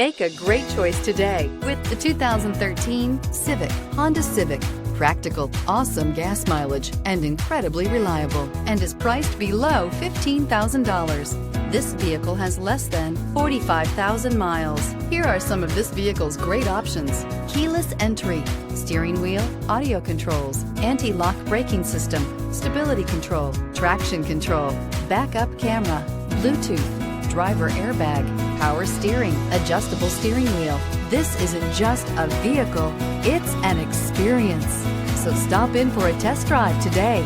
Make a great choice today with the 2013 Civic, Honda Civic. Practical, awesome gas mileage, and incredibly reliable, and is priced below $15,000. This vehicle has less than 45,000 miles. Here are some of this vehicle's great options: keyless entry, steering wheel audio controls, anti-lock braking system, stability control, traction control, backup camera, Bluetooth, driver airbag, power steering, adjustable steering wheel. This isn't just a vehicle, it's an experience. So stop in for a test drive today.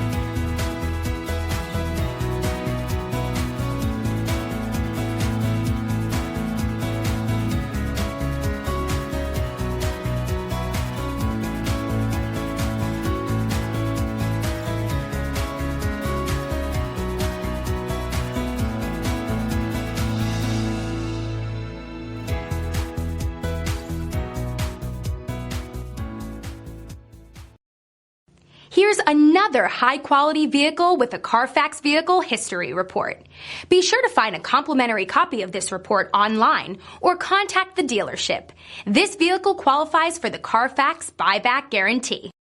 Here's another high-quality vehicle with a Carfax Vehicle History Report. Be sure to find a complimentary copy of this report online or contact the dealership. This vehicle qualifies for the Carfax Buyback Guarantee.